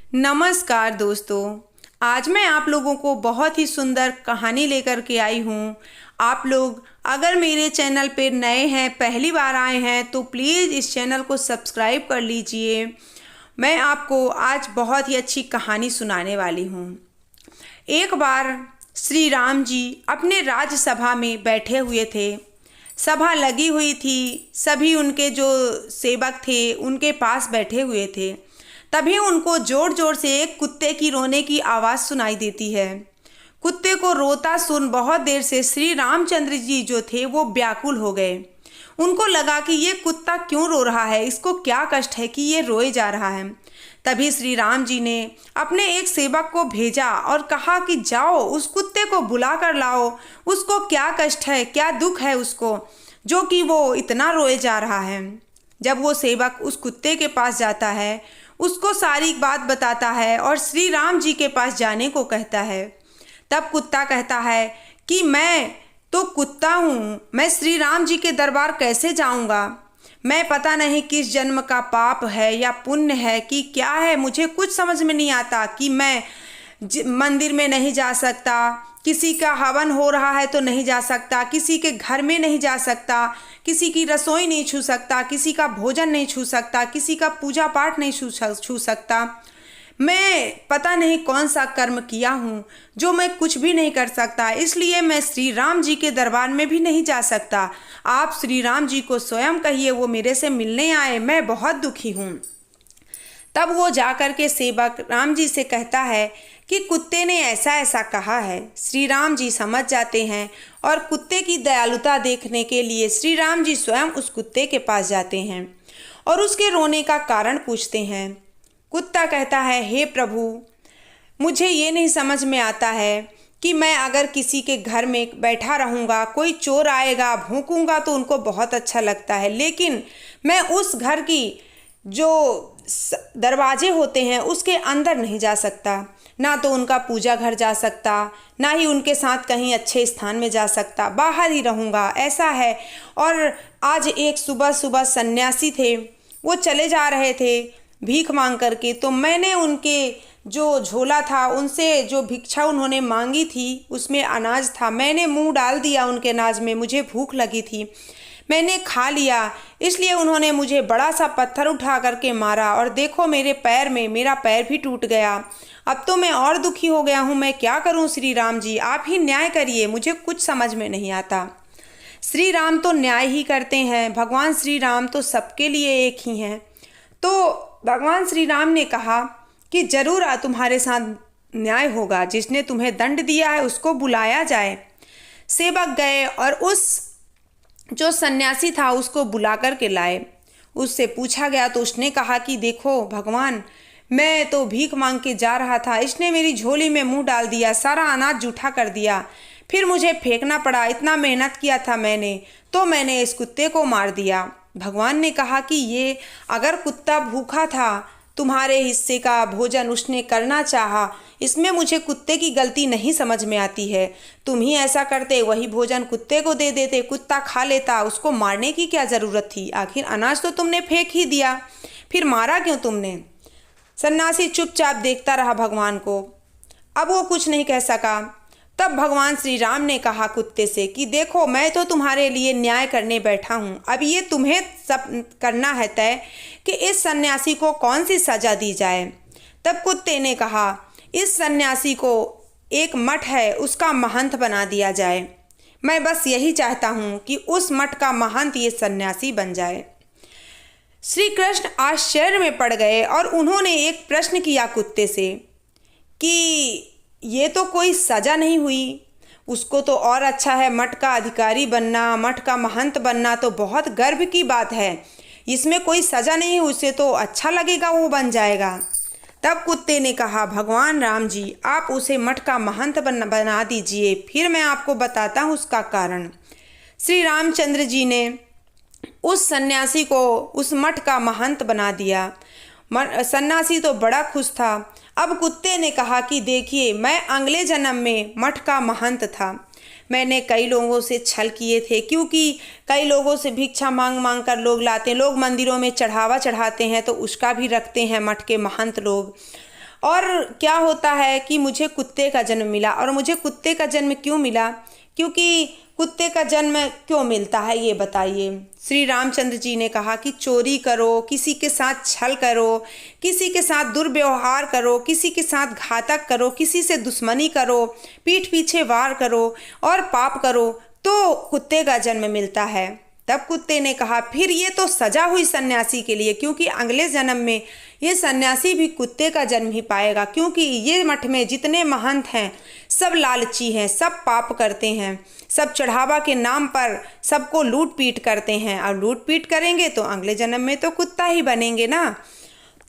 नमस्कार दोस्तों। आज मैं आप लोगों को बहुत ही सुंदर कहानी लेकर के आई हूँ। आप लोग अगर मेरे चैनल पे नए हैं, पहली बार आए हैं, तो प्लीज़ इस चैनल को सब्सक्राइब कर लीजिए। मैं आपको आज बहुत ही अच्छी कहानी सुनाने वाली हूँ। एक बार श्री राम जी अपने राज्यसभा में बैठे हुए थे। सभा लगी हुई थी, सभी उनके जो सेवक थे उनके पास बैठे हुए थे। तभी उनको जोर जोर से एक कुत्ते की रोने की आवाज़ सुनाई देती है। कुत्ते को रोता सुन बहुत देर से श्री रामचंद्र जी जो थे वो व्याकुल हो गए। उनको लगा कि ये कुत्ता क्यों रो रहा है, इसको क्या कष्ट है कि ये रोए जा रहा है। तभी श्री राम जी ने अपने एक सेवक को भेजा और कहा कि जाओ उस कुत्ते को बुला कर लाओ। उसको क्या कष्ट है, क्या दुख है उसको, जो कि वो इतना रोए जा रहा है। जब वो सेवक उस कुत्ते के पास जाता है, उसको सारी बात बताता है और श्री राम जी के पास जाने को कहता है। तब कुत्ता कहता है कि मैं तो कुत्ता हूँ, मैं श्री राम जी के दरबार कैसे जाऊँगा। मैं पता नहीं किस जन्म का पाप है या पुण्य है कि क्या है, मुझे कुछ समझ में नहीं आता कि मैं मंदिर में नहीं जा सकता, किसी का हवन हो रहा है तो नहीं जा सकता, किसी के घर में नहीं जा सकता, किसी की रसोई नहीं छू सकता, किसी का भोजन नहीं छू सकता, किसी का पूजा पाठ नहीं छू सकता। मैं पता नहीं कौन सा कर्म किया हूँ जो मैं कुछ भी नहीं कर सकता, इसलिए मैं श्री राम जी के दरबार में भी नहीं जा सकता। आप श्री राम जी को स्वयं कहिए वो मेरे से मिलने आए, मैं बहुत दुखी हूँ। तब वो जाकर के सेवक राम जी से कहता है कि कुत्ते ने ऐसा ऐसा कहा है। श्री राम जी समझ जाते हैं और कुत्ते की दयालुता देखने के लिए श्री राम जी स्वयं उस कुत्ते के पास जाते हैं और उसके रोने का कारण पूछते हैं। कुत्ता कहता है, हे प्रभु, मुझे ये नहीं समझ में आता है कि मैं अगर किसी के घर में बैठा रहूँगा, कोई चोर आएगा, भौंकूँगा तो उनको बहुत अच्छा लगता है, लेकिन मैं उस घर की जो दरवाजे होते हैं उसके अंदर नहीं जा सकता, ना तो उनका पूजा घर जा सकता, ना ही उनके साथ कहीं अच्छे स्थान में जा सकता, बाहर ही रहूँगा, ऐसा है। और आज एक सुबह सुबह सन्यासी थे, वो चले जा रहे थे भीख मांग करके, तो मैंने उनके जो झोला था उनसे जो भिक्षा उन्होंने मांगी थी उसमें अनाज था, मैंने मुंह डाल दिया उनके अनाज में, मुझे भूख लगी थी, मैंने खा लिया, इसलिए उन्होंने मुझे बड़ा सा पत्थर उठा करके मारा और देखो मेरे पैर में, मेरा पैर भी टूट गया। अब तो मैं और दुखी हो गया हूँ, मैं क्या करूँ श्री राम जी, आप ही न्याय करिए, मुझे कुछ समझ में नहीं आता। श्री राम तो न्याय ही करते हैं, भगवान श्री राम तो सबके लिए एक ही हैं। तो भगवान श्री राम ने कहा कि जरूर तुम्हारे साथ न्याय होगा, जिसने तुम्हें दंड दिया है उसको बुलाया जाए। सेवक गए और उस जो सन्यासी था उसको बुला कर के लाए। उससे पूछा गया तो उसने कहा कि देखो भगवान, मैं तो भीख मांग के जा रहा था, इसने मेरी झोली में मुंह डाल दिया, सारा अनाज जूठा कर दिया, फिर मुझे फेंकना पड़ा, इतना मेहनत किया था मैंने, तो मैंने इस कुत्ते को मार दिया। भगवान ने कहा कि ये अगर कुत्ता भूखा था, तुम्हारे हिस्से का भोजन उसने करना चाहा, इसमें मुझे कुत्ते की गलती नहीं समझ में आती है। तुम ही ऐसा करते, वही भोजन कुत्ते को दे देते, कुत्ता खा लेता, उसको मारने की क्या ज़रूरत थी, आखिर अनाज तो तुमने फेंक ही दिया, फिर मारा क्यों तुमने। सन्यासी चुपचाप देखता रहा भगवान को, अब वो कुछ नहीं कह सका। तब भगवान श्री राम ने कहा कुत्ते से कि देखो मैं तो तुम्हारे लिए न्याय करने बैठा हूँ, अब ये तुम्हें सब करना है तय कि इस सन्यासी को कौन सी सज़ा दी जाए। तब कुत्ते ने कहा इस सन्यासी को एक मठ है उसका महंत बना दिया जाए, मैं बस यही चाहता हूँ कि उस मठ का महंत ये सन्यासी बन जाए। श्री कृष्ण आश्चर्य में पड़ गए और उन्होंने एक प्रश्न किया कुत्ते से कि ये तो कोई सज़ा नहीं हुई, उसको तो और अच्छा है मठ का अधिकारी बनना, मठ का महंत बनना तो बहुत गर्व की बात है, इसमें कोई सज़ा नहीं, उसे तो अच्छा लगेगा, वो बन जाएगा। तब कुत्ते ने कहा भगवान राम जी, आप उसे मठ का महंत बना दीजिए, फिर मैं आपको बताता हूँ उसका कारण। श्री रामचंद्र जी ने उस सन्यासी को उस मठ का महंत बना दिया। सन्यासी तो बड़ा खुश था। अब कुत्ते ने कहा कि देखिए मैं अगले जन्म में मठ का महंत था, मैंने कई लोगों से छल किए थे, क्योंकि कई लोगों से भिक्षा मांग मांग कर लोग लाते हैं, लोग मंदिरों में चढ़ावा चढ़ाते हैं तो उसका भी रखते हैं मठ के महंत लोग, और क्या होता है कि मुझे कुत्ते का जन्म मिला। और मुझे कुत्ते का जन्म क्यों मिला, क्योंकि कुत्ते का जन्म क्यों मिलता है ये बताइए। श्री रामचंद्र जी ने कहा कि चोरी करो, किसी के साथ छल करो, किसी के साथ दुर्व्यवहार करो, किसी के साथ घातक करो, किसी से दुश्मनी करो, पीठ पीछे वार करो और पाप करो तो कुत्ते का जन्म मिलता है। तब कुत्ते ने कहा फिर ये तो सजा हुई सन्यासी के लिए, क्योंकि अगले जन्म में ये सन्यासी भी कुत्ते का जन्म ही पाएगा, क्योंकि ये मठ में जितने महंत हैं सब लालची हैं, सब पाप करते हैं, सब चढ़ावा के नाम पर सबको लूट पीट करते हैं, और लूट पीट करेंगे तो अगले जन्म में तो कुत्ता ही बनेंगे ना।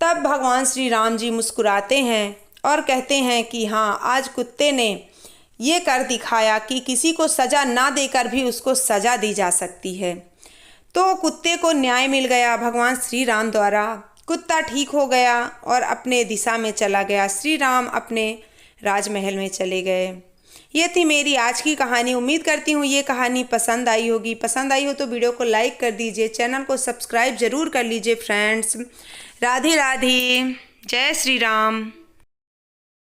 तब भगवान श्री राम जी मुस्कुराते हैं और कहते हैं कि हाँ, आज कुत्ते ने ये कर दिखाया कि किसी को सज़ा ना देकर भी उसको सज़ा दी जा सकती है। तो कुत्ते को न्याय मिल गया भगवान श्री राम द्वारा। कुत्ता ठीक हो गया और अपने दिशा में चला गया। श्री राम अपने राजमहल में चले गए। ये थी मेरी आज की कहानी। उम्मीद करती हूँ ये कहानी पसंद आई होगी। पसंद आई हो तो वीडियो को लाइक कर दीजिए, चैनल को सब्सक्राइब ज़रूर कर लीजिए फ्रेंड्स। राधे राधे, जय श्री राम।